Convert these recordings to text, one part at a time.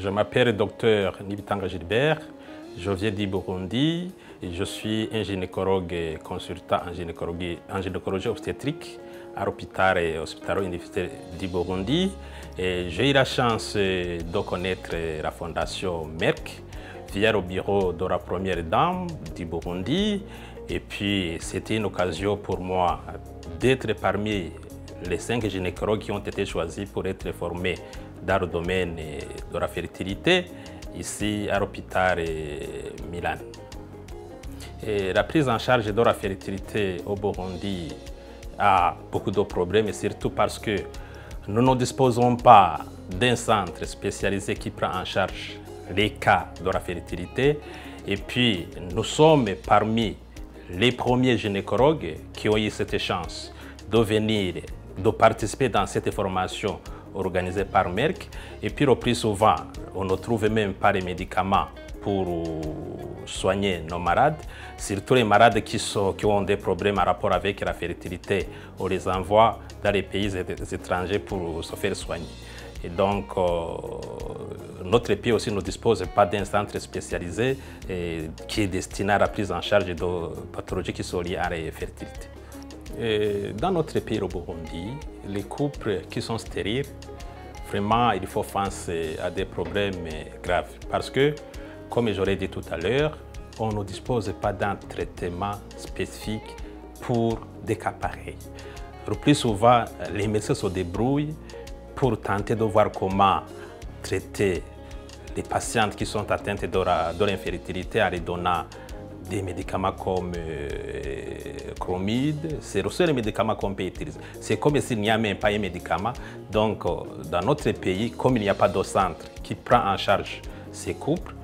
Je m'appelle Dr Nibitanga Gilbert, je viens du Burundi et je suis un gynécologue et consultant en gynécologie obstétrique à l'hôpital universitaire du Burundi. J'ai eu la chance de connaître la fondation Merck via le bureau de la première dame du Burundi. Et puis c'était une occasion pour moi d'être parmi les 5 gynécologues qui ont été choisis pour être formés dans le domaine de la fertilité ici à l'hôpital Milan. La prise en charge de la fertilité au Burundi a beaucoup de problèmes, et surtout parce que nous ne disposons pas d'un centre spécialisé qui prend en charge les cas de la fertilité. Et puis nous sommes parmi les premiers gynécologues qui ont eu cette chance de venir, de participer dans cette formation organisée par Merck. Et puis le plus souvent, on ne trouve même pas les médicaments pour soigner nos malades. Surtout les malades qui ont des problèmes en rapport avec la fertilité, on les envoie dans les pays étrangers pour se faire soigner. Et donc, notre pays aussi ne dispose pas d'un centre spécialisé qui est destiné à la prise en charge de pathologies qui sont liées à la fertilité. Dans notre pays, le Burundi, les couples qui sont stériles, vraiment, il faut face à des problèmes graves. Parce que, comme je l'ai dit tout à l'heure, on ne dispose pas d'un traitement spécifique pour des cas pareils. Le plus souvent, les médecins se débrouillent pour tenter de voir comment traiter les patientes qui sont atteintes de l'infertilité en les donnant des médicaments comme chromide. C'est le seul médicament qu'on peut utiliser. C'est comme s'il n'y a même pas un médicament. Donc, dans notre pays, comme il n'y a pas de centre qui prend en charge ces couples,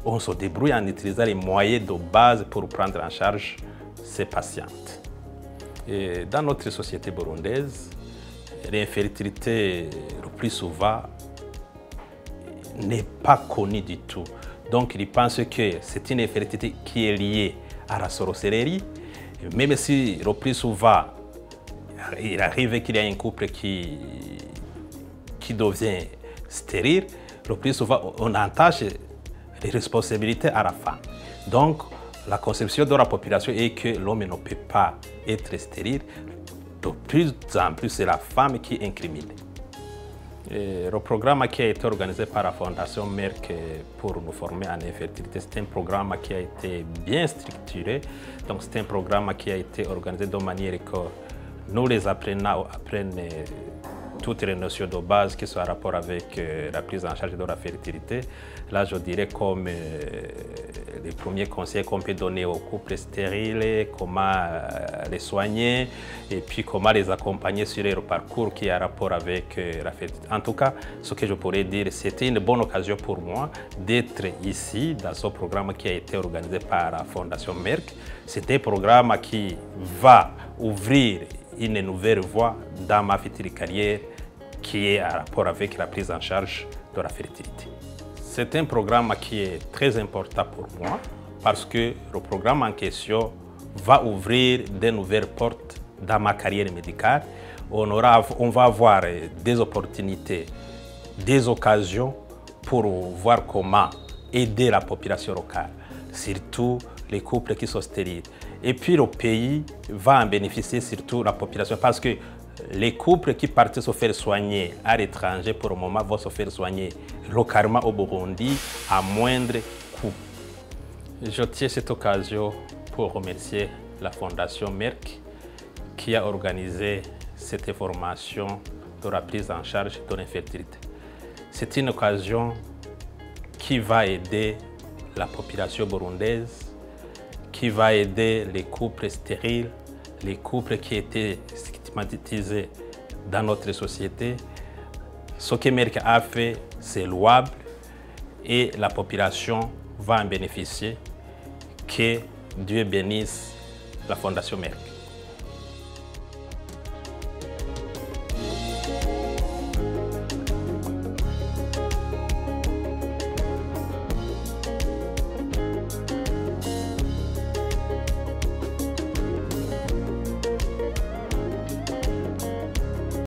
on se débrouille en utilisant les moyens de base pour prendre en charge ces patientes. Et dans notre société burundaise, l'infertilité, le plus souvent, n'est pas connue du tout. Donc, ils pensent que c'est une infertilité qui est liée à la sorcellerie, même si le plus souvent, il arrive qu'il y a un couple qui devient stérile, le plus souvent, on attache les responsabilités à la femme. Donc, la conception de la population est que l'homme ne peut pas être stérile. De plus en plus, c'est la femme qui est incriminée. Le programme qui a été organisé par la Fondation Merck pour nous former en infertilité, c'est un programme qui a été bien structuré. Donc, c'est un programme qui a été organisé de manière que nous, les apprenants, apprennent toutes les notions de base qui sont en rapport avec la prise en charge de la fertilité. Là, je dirais comme les premiers conseils qu'on peut donner aux couples stériles, comment les soigner et puis comment les accompagner sur leur parcours qui est en rapport avec la fertilité. En tout cas, ce que je pourrais dire, c'était une bonne occasion pour moi d'être ici dans ce programme qui a été organisé par la Fondation Merck. C'est un programme qui va ouvrir une nouvelle voie dans ma future carrière qui est en rapport avec la prise en charge de la fertilité. C'est un programme qui est très important pour moi parce que le programme en question va ouvrir de nouvelles portes dans ma carrière médicale. On va avoir des opportunités, des occasions pour voir comment aider la population locale, surtout les couples qui sont stériles. Et puis le pays va en bénéficier, surtout la population, parce que les couples qui partent se faire soigner à l'étranger pour le moment vont se faire soigner localement au Burundi à moindre coût. Je tiens cette occasion pour remercier la Fondation Merck qui a organisé cette formation de la prise en charge de l'infertilité. C'est une occasion qui va aider la population burundaise, qui va aider les couples stériles, les couples qui étaient stigmatisés dans notre société. Ce que Merck a fait, c'est louable et la population va en bénéficier. Que Dieu bénisse la Fondation Merck.